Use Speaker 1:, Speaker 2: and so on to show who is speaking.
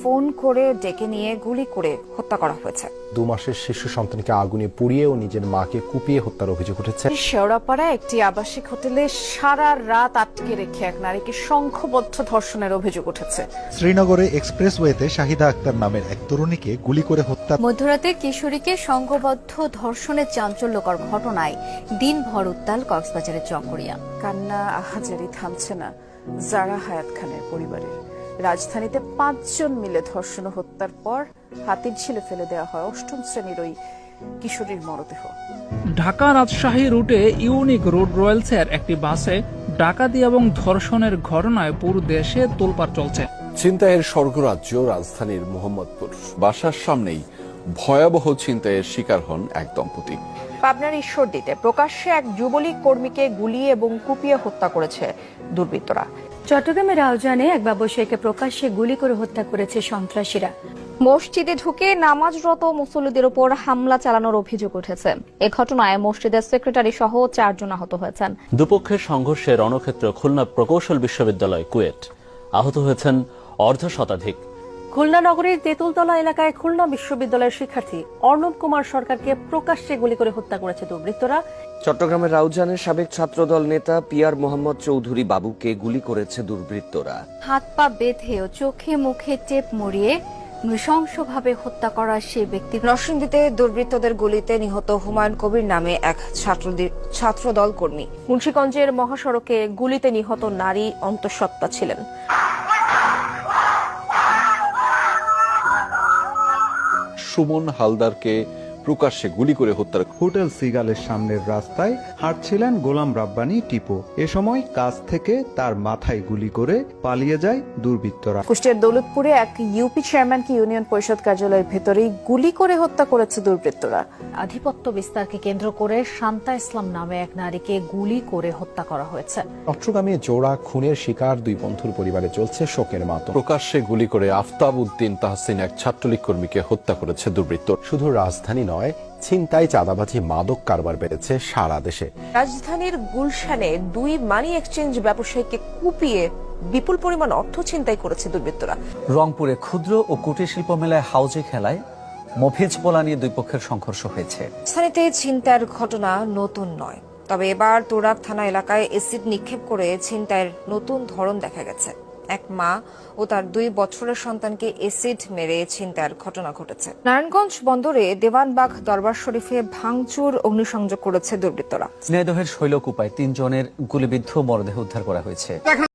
Speaker 1: Phone করে ডেকে নিয়ে গুলি করে হত্যা করা হয়েছে।
Speaker 2: 2 মাসের শিশু সন্তানকে আগুনে পুড়িয়ে ও নিজের মাকে কুপিয়ে হত্যার অভিযোগ উঠেছে।
Speaker 1: শেওড়াপাড়ায় একটি আবাসিক হোটেলে সারা রাত আটকে রেখে এক নারীকে সংঘবদ্ধ ধর্ষণের অভিযোগ উঠেছে।
Speaker 3: শ্রীনগরে এক্সপ্রেসওয়েতে শাহিদা আক্তার নামের এক তরুণীকে গুলি করে হত্যা।
Speaker 4: মধ্যরাতে কিশোরীকে সংঘবদ্ধ ধর্ষণের চাঞ্চল্যকর ঘটনায় দিনভর উত্তাল কক্সবাজারের চকরিয়া।
Speaker 1: কান্না আহাজারি থামছে না জারা হায়াত খানের পরিবারের। রাজধানীতে 5 জন মিলে ধর্ষণ ও হত্যার পর হাতির ঝিলে ফেলে দেওয়া হয় 8ম শ্রেণীর ওই কিশোরীর মরদেহ।
Speaker 5: ঢাকা রাজশাহী রুটে ইউনিক রোড রয়্যালসের একটি বাসে ডাকাতি এবং ধর্ষণের ঘটনায় পুরো দেশে তোলপাড় চলছে।
Speaker 6: ছিনতাইয়ের স্বর্গরাজ্য রাজধানীর মোহাম্মদপুর। বাসার সামনেই ভয়াবহ ছিনতাইয়ের শিকার হন এক দম্পতি।
Speaker 1: পাবনার ঈশ্বরদীতে প্রকাশ্যে এক যুবলীগ কর্মীকে গুলি এবং কুপিয়ে হত্যা করেছে দুর্বৃত্তরা।
Speaker 4: চট্টগ্রামের রাউজানে এক ব্যবসায়ীকে প্রকাশ্যে গুলি করে হত্যা করেছে সন্ত্রাসীরা।
Speaker 7: মসজিদে ঢুকে নামাজরত মুসল্লিদের উপর হামলা চালানোর অভিযোগ উঠেছে। এ ঘটনায় মসজিদের সেক্রেটারি সহ 4 জন আহত হয়েছেন।
Speaker 8: দুপক্ষের সংঘর্ষে রণক্ষেত্র খুলনা প্রকৌশল বিশ্ববিদ্যালয় কুয়েট। আহত হয়েছেন অর্ধশতাধিক।
Speaker 9: খুলনা নগরীর তেঁতুলতলা এলাকায় খুলনা বিশ্ববিদ্যালয়ের শিক্ষার্থী অর্ণব কুমার সরকারকে প্রকাশ্যে গুলি করে হত্যা করেছে দুর্বৃত্তরা।
Speaker 10: চট্টগ্রামের রাউজানের সাবেক ছাত্রদল নেতা পিয়ার মোহাম্মদ চৌধুরী বাবুকে গুলি করেছে দুর্বৃত্তরা।
Speaker 4: হাত পা বেঁধে ও চোখে মুখে টেপ মরিয়ে নৃশংসভাবে হত্যা করা সেই ব্যক্তি।
Speaker 1: নরসিংদীতে দুর্বৃত্তদের গুলিতে নিহত হুমায়ুন কবির নামে এক ছাত্রদল কর্মী। মুন্সিগঞ্জের মহাসড়কে গুলিতে নিহত নারী অন্তঃসত্ত্বা ছিলেন।
Speaker 6: সুমন হালদারকে প্রকাশ্যে গুলি করে হত্যার।
Speaker 3: হোটেল সিগালের সামনের রাস্তায় হাঁটছিলেন গোলাম রাব্বানী টিপো। এ সময় কাছ থেকে তার মাথায় গুলি করে পালিয়ে যায় দুর্বৃত্তরা।
Speaker 1: কুষ্টিয়ার দৌলতপুরে এক ইউপি চেয়ারম্যানকে ইউনিয়ন পরিষদ কার্যালয়ের ভেতরেই গুলি করে হত্যা করেছে দুর্বৃত্তরা।
Speaker 9: আধিপত্য বিস্তারকে কেন্দ্র করে শান্তা ইসলাম নামে এক নারীকে গুলি করে হত্যা করা হয়েছে।
Speaker 2: চট্টগ্রামে জোড়া খুনের শিকার 2 বন্ধুর পরিবারে চলছে শোকের মাতম।
Speaker 6: প্রকাশ্যে গুলি করে আফতাব উদ্দিন তাহসিন এক ছাত্রলীগ কর্মীকে হত্যা করেছে দুর্বৃত্ত।
Speaker 2: শুধু রাজধানী নয়, ছিনতাই, চাঁদাবাজি, মাদক কারবার বেড়েছে সারা দেশে।
Speaker 1: রাজধানীর গুলশানে 2 মানি এক্সচেঞ্জ ব্যবসায়ীকে কুপিয়ে বিপুল পরিমাণ অর্থ ছিনতাই করেছে দুর্বৃত্তরা।
Speaker 11: রংপুরে ক্ষুদ্র ও কুটির শিল্প মেলায় হাউজে খেলায় মফিজ পোলা নিয়ে 2 পক্ষের সংঘর্ষ হয়েছে।
Speaker 1: স্থানীয়তে ছিনতাইয়ের ঘটনা নতুন নয়, তবে এবার তোরাব থানা এলাকায় এসিড নিক্ষেপ করে ছিনতাইয়ের নতুন ধরন দেখা গেছে। এক মা ও তার 2 বছরের সন্তানকে এসিড মেরে ছিনতাইয়ের ঘটনা ঘটেছে। নারায়ণগঞ্জ বন্দরে দেওয়ানবাগ দরবার শরীফে ভাঙচুর অগ্নিসংযোগ করেছে দুর্বৃত্তরা।
Speaker 11: ঝিনাইদহের শৈলকুপায় 3 জনের গুলিবিদ্ধ মরদেহ উদ্ধার করা হয়েছে।